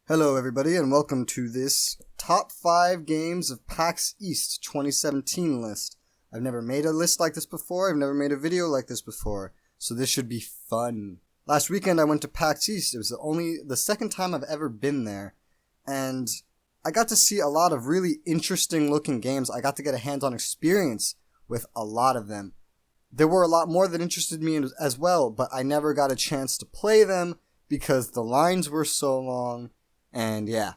Hello everybody and welcome to this Top 5 Games of PAX East 2017 list. I've never made a list like this before, I've never made a video like this before, so this should be fun. Last weekend I went to PAX East. It was the second time I've ever been there, and I got to see a lot of really interesting looking games. I got to get a hands-on experience with a lot of them. There were a lot more that interested me as well, but I never got a chance to play them because the lines were so long. And yeah,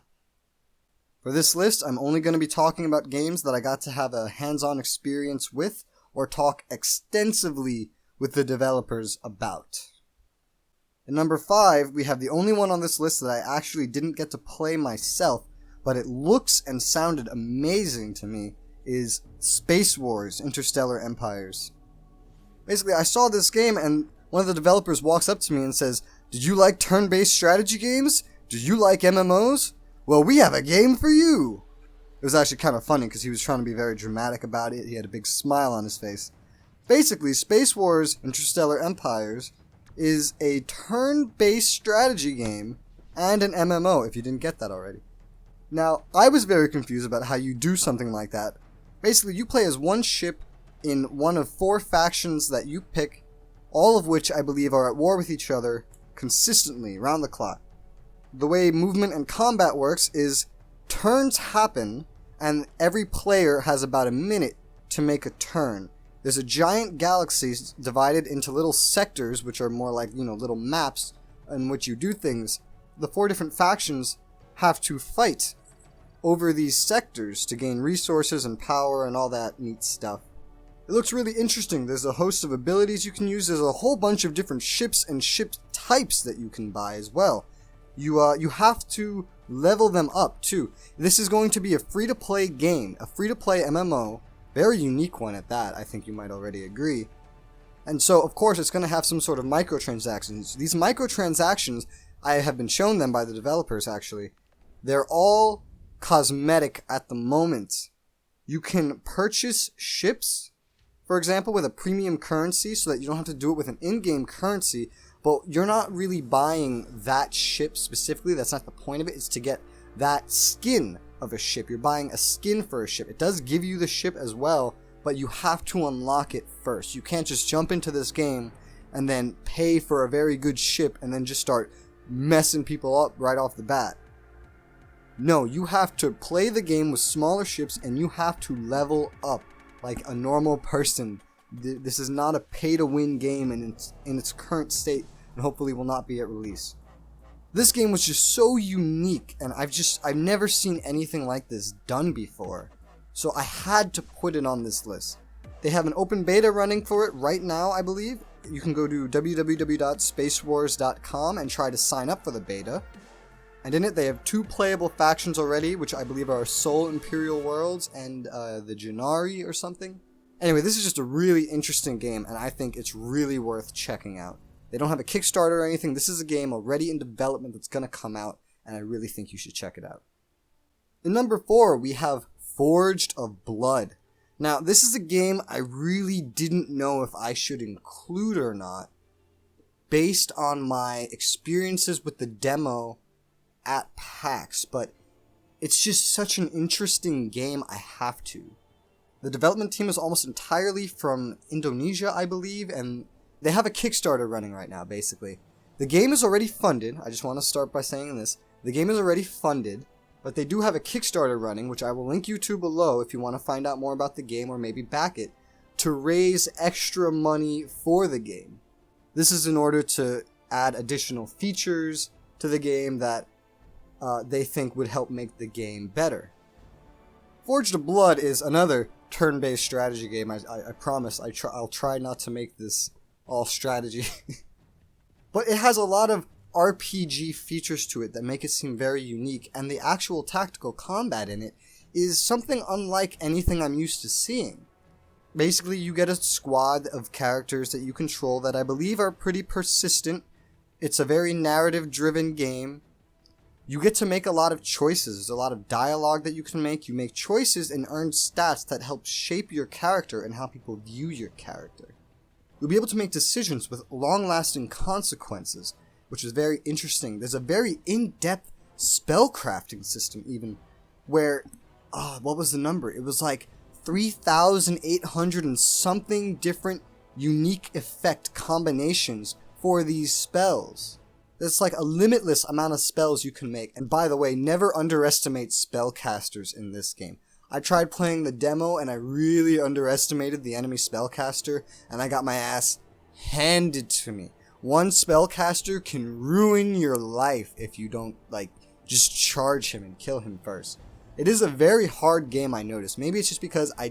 for this list, I'm only going to be talking about games that I got to have a hands-on experience with or talk extensively with the developers about. At number 5, we have the only one on this list that I actually didn't get to play myself, but it looks and sounded amazing to me, is Space Wars: Interstellar Empires. Basically, I saw this game and one of the developers walks up to me and says, "Did you like turn-based strategy games? Do you like MMOs? Well, we have a game for you." It was actually kind of funny because he was trying to be very dramatic about it. He had a big smile on his face. Basically, Space Wars: Interstellar Empires is a turn-based strategy game and an MMO, if you didn't get that already. Now, I was very confused about how you do something like that. Basically, you play as one ship in one of 4 factions that you pick, all of which I believe are at war with each other consistently, round the clock. The way movement and combat works is turns happen, and every player has about a minute to make a turn. There's a giant galaxy divided into little sectors, which are more like, little maps in which you do things. The 4 different factions have to fight over these sectors to gain resources and power and all that neat stuff. It looks really interesting. There's a host of abilities you can use. There's a whole bunch of different ships and ship types that you can buy as well. You have to level them up too. This is going to be a free-to-play game, a free-to-play MMO, very unique one at that, I think you might already agree. And so, of course, it's going to have some sort of microtransactions. These microtransactions, I have been shown them by the developers actually, they're all cosmetic at the moment. You can purchase ships, for example, with a premium currency so that you don't have to do it with an in-game currency. But you're not really buying that ship specifically. That's not the point of it. It's to get that skin of a ship. You're buying a skin for a ship. It does give you the ship as well, but you have to unlock it first. You can't just jump into this game and then pay for a very good ship and then just start messing people up right off the bat. No, you have to play the game with smaller ships and you have to level up like a normal person. This is not a pay-to-win game in its current state, and hopefully will not be at release. This game was just so unique, and I've never seen anything like this done before, so I had to put it on this list. They have an open beta running for it right now, I believe. You can go to www.spacewars.com and try to sign up for the beta. And in it, they have 2 playable factions already, which I believe are Sol Imperial Worlds and the Janari or something. Anyway, this is just a really interesting game, and I think it's really worth checking out. They don't have a Kickstarter or anything. This is a game already in development that's going to come out, and I really think you should check it out. In number 4, we have Forged of Blood. Now, this is a game I really didn't know if I should include or not, based on my experiences with the demo at PAX, but it's just such an interesting game, I have to. The development team is almost entirely from Indonesia, I believe, and they have a Kickstarter running right now, basically. The game is already funded. I just want to start by saying this. The game is already funded, but they do have a Kickstarter running, which I will link you to below if you want to find out more about the game or maybe back it, to raise extra money for the game. This is in order to add additional features to the game that they think would help make the game better. Forged of Blood is another turn-based strategy game. I promise I'll try not to make this all strategy. But it has a lot of RPG features to it that make it seem very unique, and the actual tactical combat in it is something unlike anything I'm used to seeing. Basically, you get a squad of characters that you control that I believe are pretty persistent. It's a very narrative-driven game. You get to make a lot of choices. There's a lot of dialogue that you can make. You make choices and earn stats that help shape your character and how people view your character. You'll be able to make decisions with long-lasting consequences, which is very interesting. There's a very in-depth spellcrafting system even, where, what was the number? It was like 3,800 and something different unique effect combinations for these spells. There's like a limitless amount of spells you can make. And by the way, never underestimate spellcasters in this game. I tried playing the demo and I really underestimated the enemy spellcaster, and I got my ass handed to me. One spellcaster can ruin your life if you don't, just charge him and kill him first. It is a very hard game, I noticed. Maybe it's just because I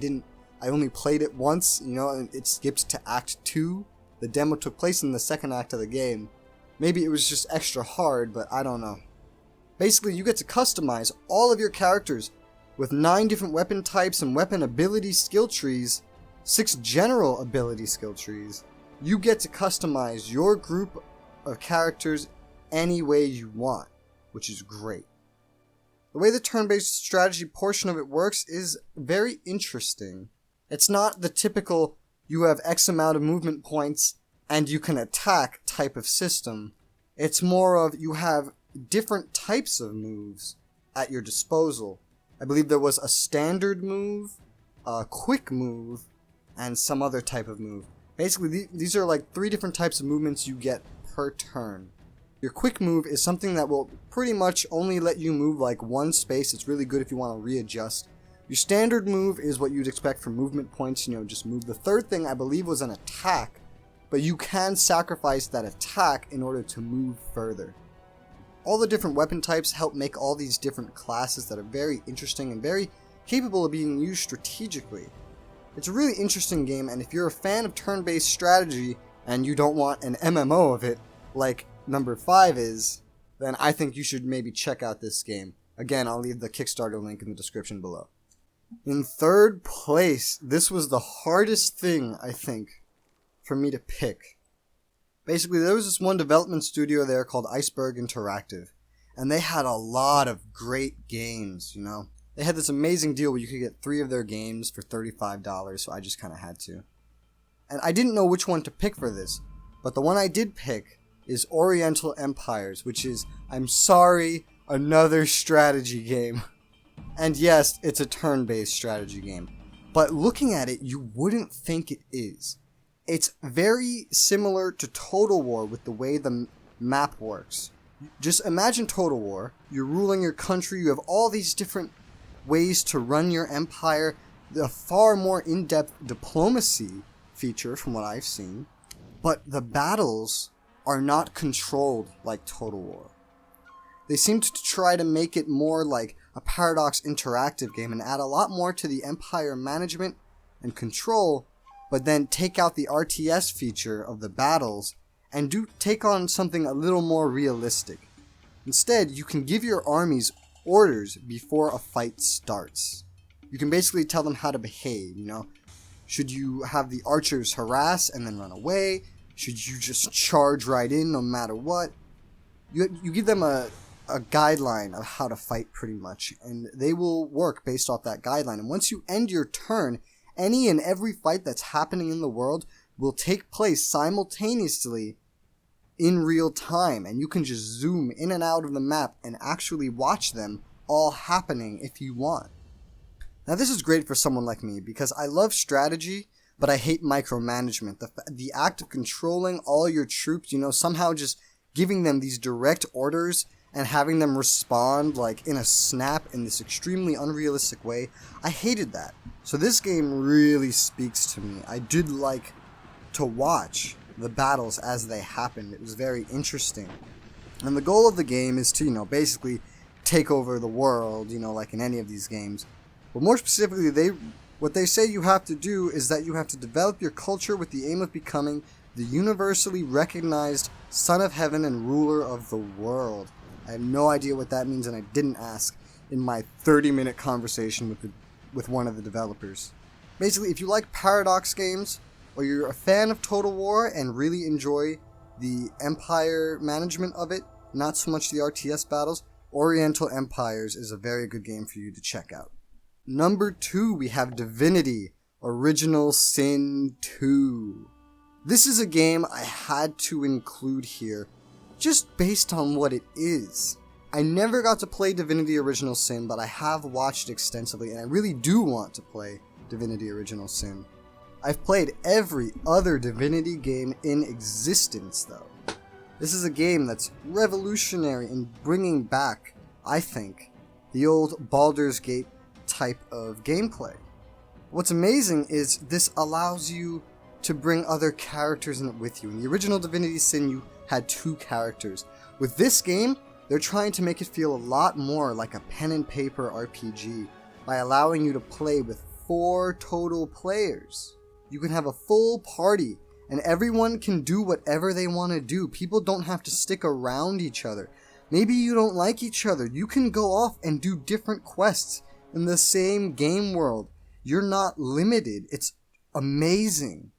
only played it once, and it skipped to Act 2. The demo took place in the second act of the game. Maybe it was just extra hard, but I don't know. Basically, you get to customize all of your characters with 9 different weapon types and weapon ability skill trees, 6 general ability skill trees. You get to customize your group of characters any way you want, which is great. The way the turn-based strategy portion of it works is very interesting. It's not the typical, you have X amount of movement points and you can attack type of system. It's more of, you have different types of moves at your disposal. I believe there was a standard move, a quick move, and some other type of move. Basically, these are like 3 different types of movements you get per turn. Your quick move is something that will pretty much only let you move like one space. It's really good if you want to readjust. Your standard move is what you'd expect for movement points, just move. The third thing I believe was an attack, but you can sacrifice that attack in order to move further. All the different weapon types help make all these different classes that are very interesting and very capable of being used strategically. It's a really interesting game, and if you're a fan of turn-based strategy and you don't want an MMO of it, like number 5 is, then I think you should maybe check out this game. Again, I'll leave the Kickstarter link in the description below. In third place, this was the hardest thing, I think, for me to pick. Basically, there was this one development studio there called Iceberg Interactive, and they had a lot of great games, They had this amazing deal where you could get 3 of their games for $35, so I just kind of had to. And I didn't know which one to pick for this, but the one I did pick is Oriental Empires, which is, I'm sorry, another strategy game. And yes, it's a turn-based strategy game, but looking at it, you wouldn't think it is. It's very similar to Total War with the way the map works. Just imagine Total War, you're ruling your country, you have all these different ways to run your empire, the far more in-depth diplomacy feature from what I've seen, but the battles are not controlled like Total War. They seem to try to make it more like a Paradox interactive game and add a lot more to the empire management and control, but then take out the RTS feature of the battles and take on something a little more realistic. Instead, you can give your armies orders before a fight starts. You can basically tell them how to behave, Should you have the archers harass and then run away? Should you just charge right in no matter what? You give them a guideline of how to fight pretty much, and they will work based off that guideline. And once you end your turn, any and every fight that's happening in the world will take place simultaneously in real time, and you can just zoom in and out of the map and actually watch them all happening if you want. Now this is great for someone like me because I love strategy, but I hate micromanagement. The act of controlling all your troops, somehow just giving them these direct orders and having them respond like in a snap in this extremely unrealistic way, I hated that. So this game really speaks to me. I did like to watch the battles as they happened. It was very interesting. And the goal of the game is to, basically take over the world, like in any of these games. But more specifically, what they say you have to do is that you have to develop your culture with the aim of becoming the universally recognized son of heaven and ruler of the world. I have no idea what that means, and I didn't ask in my 30-minute conversation with one of the developers. Basically, if you like Paradox games, or you're a fan of Total War and really enjoy the empire management of it, not so much the RTS battles, Oriental Empires is a very good game for you to check out. Number 2, we have Divinity: Original Sin 2. This is a game I had to include here, just based on what it is. I never got to play Divinity Original Sin, but I have watched extensively, and I really do want to play Divinity Original Sin. I've played every other Divinity game in existence, though. This is a game that's revolutionary in bringing back, I think, the old Baldur's Gate type of gameplay. What's amazing is this allows you to bring other characters in it with you. In the original Divinity Sin, you had 2 characters. With this game, they're trying to make it feel a lot more like a pen and paper RPG by allowing you to play with 4 total players. You can have a full party, and everyone can do whatever they want to do. People don't have to stick around each other. Maybe you don't like each other. You can go off and do different quests in the same game world. You're not limited. It's amazing.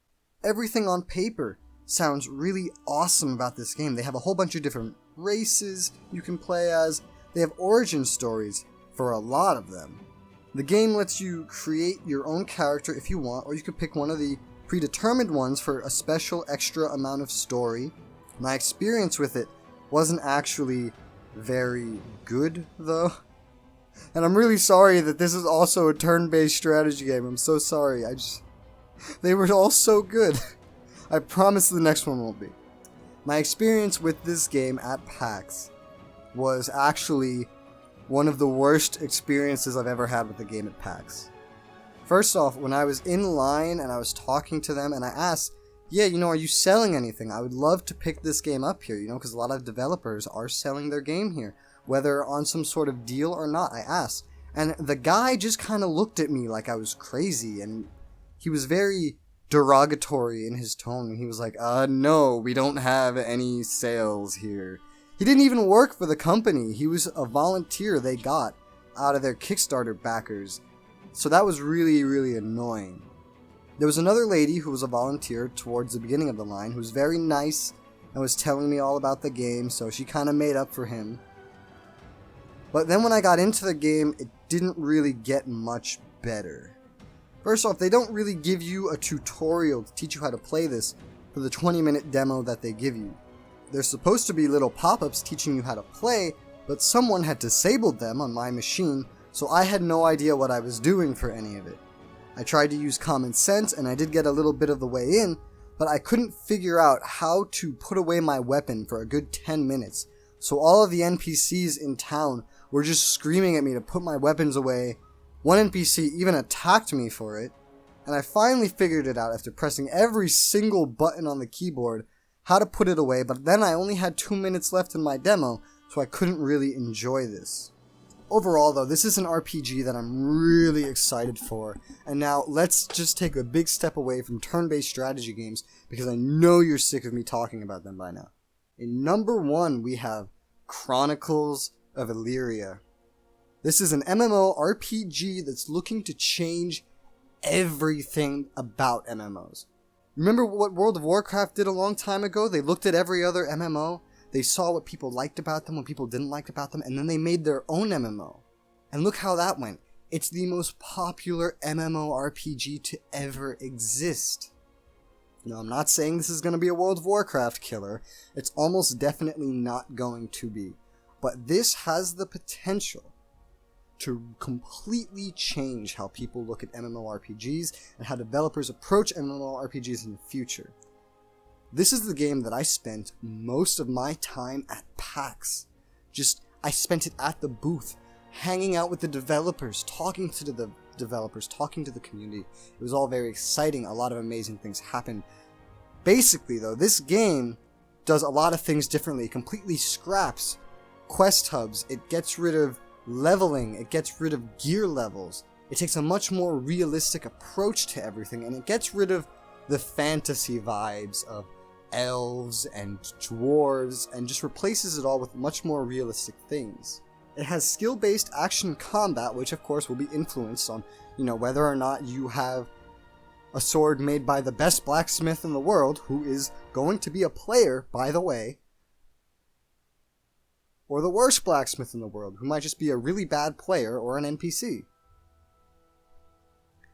Everything on paper sounds really awesome about this game. They have a whole bunch of different races you can play as. They have origin stories for a lot of them. The game lets you create your own character if you want, or you could pick one of the predetermined ones for a special extra amount of story. My experience with it wasn't actually very good, though. And I'm really sorry that this is also a turn-based strategy game. I'm so sorry. They were all so good. I promise the next one won't be. My experience with this game at PAX was actually one of the worst experiences I've ever had with a game at PAX. First off, when I was in line and I was talking to them and I asked, yeah, are you selling anything? I would love to pick this game up here, because a lot of developers are selling their game here, whether on some sort of deal or not, I asked. And the guy just kind of looked at me like I was crazy, and he was very derogatory in his tone. He was like, no, we don't have any sales here. He didn't even work for the company. He was a volunteer they got out of their Kickstarter backers. So that was really, really annoying. There was another lady who was a volunteer towards the beginning of the line who was very nice and was telling me all about the game, so she kind of made up for him. But then when I got into the game, it didn't really get much better. First off, they don't really give you a tutorial to teach you how to play this for the 20-minute demo that they give you. There's supposed to be little pop-ups teaching you how to play, but someone had disabled them on my machine, so I had no idea what I was doing for any of it. I tried to use common sense, and I did get a little bit of the way in, but I couldn't figure out how to put away my weapon for a good 10 minutes, so all of the NPCs in town were just screaming at me to put my weapons away. One NPC even attacked me for it, and I finally figured it out after pressing every single button on the keyboard how to put it away, but then I only had 2 minutes left in my demo, so I couldn't really enjoy this. Overall, though, this is an RPG that I'm really excited for, and now let's just take a big step away from turn-based strategy games, because I know you're sick of me talking about them by now. In number 1, we have Chronicles of Illyria. This is an MMORPG that's looking to change everything about MMOs. Remember what World of Warcraft did a long time ago? They looked at every other MMO, they saw what people liked about them, what people didn't like about them, and then they made their own MMO. And look how that went. It's the most popular MMORPG to ever exist. Now, I'm not saying this is going to be a World of Warcraft killer. It's almost definitely not going to be. But this has the potential to completely change how people look at MMORPGs and how developers approach MMORPGs in the future. This is the game that I spent most of my time at PAX. I spent it at the booth, hanging out with the developers, talking to the developers, talking to the community. It was all very exciting. A lot of amazing things happened. Basically, though, this game does a lot of things differently. It completely scraps quest hubs. It gets rid of leveling. It gets rid of gear levels. It takes a much more realistic approach to everything, and it gets rid of the fantasy vibes of elves and dwarves and just replaces it all with much more realistic things. It has skill-based action combat, which of course will be influenced on, whether or not you have a sword made by the best blacksmith in the world, who is going to be a player, by the way, or the worst blacksmith in the world, who might just be a really bad player or an NPC.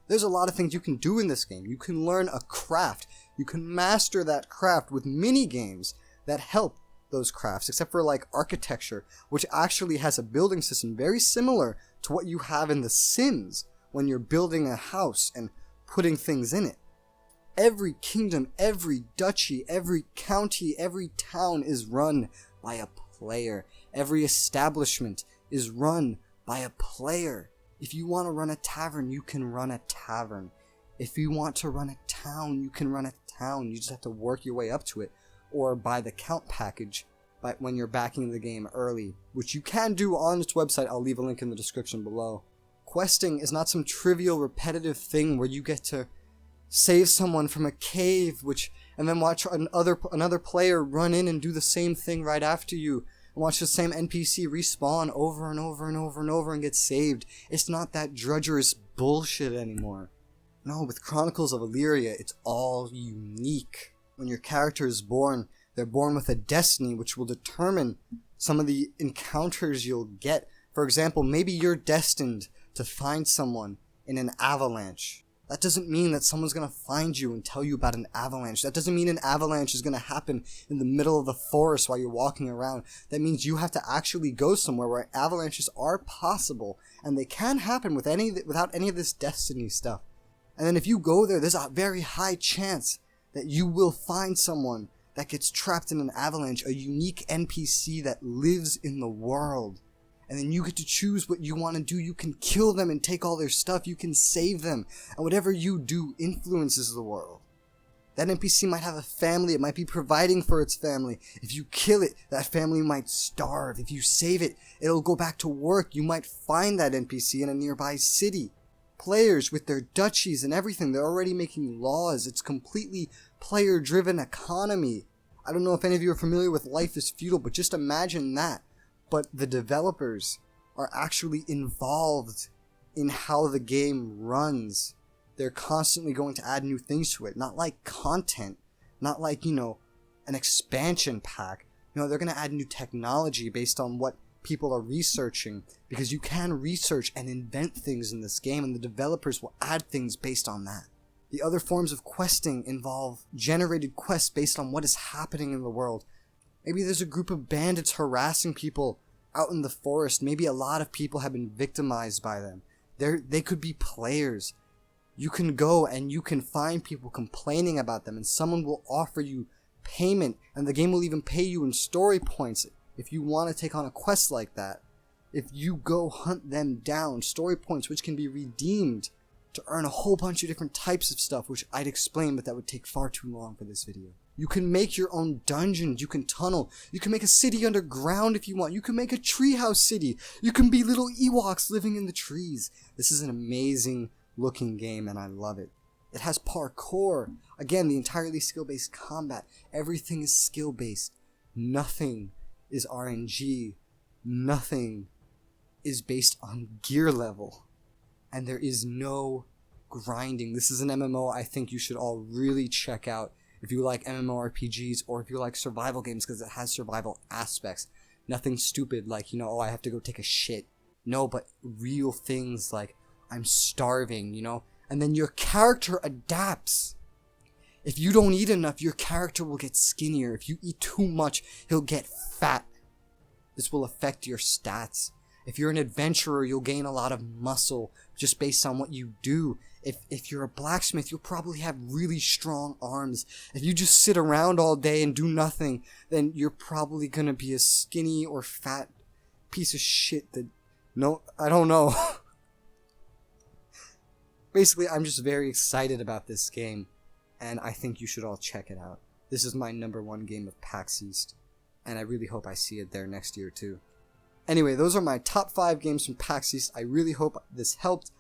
There's a lot of things you can do in this game. You can learn a craft. You can master that craft with mini-games that help those crafts, except for like architecture, which actually has a building system very similar to what you have in The Sims when you're building a house and putting things in it. Every kingdom, every duchy, every county, every town is run by a player. Every establishment is run by a player. If you want to run a tavern, you can run a tavern. If you want to run a town, you can run a town. You just have to work your way up to it, or buy the count package when you're backing the game early, which you can do on its website. I'll leave a link in the description below. Questing is not some trivial, repetitive thing where you get to save someone from a cave, and then watch another player run in and do the same thing right after you, and watch the same NPC respawn over and over and over and over and get saved. It's not that drudgerous bullshit anymore. No, with Chronicles of Illyria, it's all unique. When your character is born, they're born with a destiny which will determine some of the encounters you'll get. For example, maybe you're destined to find someone in an avalanche. That doesn't mean that someone's going to find you and tell you about an avalanche. That doesn't mean an avalanche is going to happen in the middle of the forest while you're walking around. That means you have to actually go somewhere where avalanches are possible, and they can happen without any of this destiny stuff. And then if you go there, there's a very high chance that you will find someone that gets trapped in an avalanche, a unique NPC that lives in the world. And then you get to choose what you want to do. You can kill them and take all their stuff. You can save them. And whatever you do influences the world. That NPC might have a family. It might be providing for its family. If you kill it, that family might starve. If you save it, it'll go back to work. You might find that NPC in a nearby city. Players with their duchies and everything, they're already making laws. It's completely player-driven economy. I don't know if any of you are familiar with Life is Feudal, but just imagine that. But the developers are actually involved in how the game runs. They're constantly going to add new things to it. Not like content. Not like, an expansion pack. No, they're going to add new technology based on what people are researching. Because you can research and invent things in this game, and the developers will add things based on that. The other forms of questing involve generated quests based on what is happening in the world. Maybe there's a group of bandits harassing people out in the forest. Maybe a lot of people have been victimized by them. They could be players. You can go and you can find people complaining about them, and someone will offer you payment, and the game will even pay you in story points if you want to take on a quest like that. If you go hunt them down, story points which can be redeemed to earn a whole bunch of different types of stuff, which I'd explain, but that would take far too long for this video. You can make your own dungeons, you can tunnel, you can make a city underground if you want, you can make a treehouse city, you can be little Ewoks living in the trees. This is an amazing looking game and I love it. It has parkour, again the entirely skill-based combat, everything is skill-based, nothing is RNG, nothing is based on gear level, and there is no grinding. This is an MMO I think you should all really check out if you like MMORPGs or if you like survival games, because it has survival aspects. Nothing stupid like, I have to go take a shit. No, but real things like, I'm starving, and then your character adapts. If you don't eat enough, your character will get skinnier. If you eat too much, he'll get fat. This will affect your stats. If you're an adventurer, you'll gain a lot of muscle just based on what you do. If you're a blacksmith, you'll probably have really strong arms. If you just sit around all day and do nothing, then you're probably going to be a skinny or fat piece of shit that... No, I don't know. Basically, I'm just very excited about this game, and I think you should all check it out. This is my #1 game of PAX East, and I really hope I see it there next year too. Anyway, those are my top 5 games from PAX East. I really hope this helped.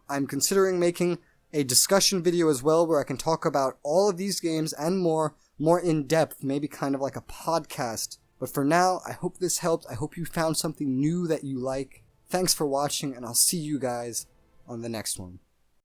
I'm considering making a discussion video as well where I can talk about all of these games and more in depth, maybe kind of like a podcast. But for now, I hope this helped. I hope you found something new that you like. Thanks for watching, and I'll see you guys on the next one.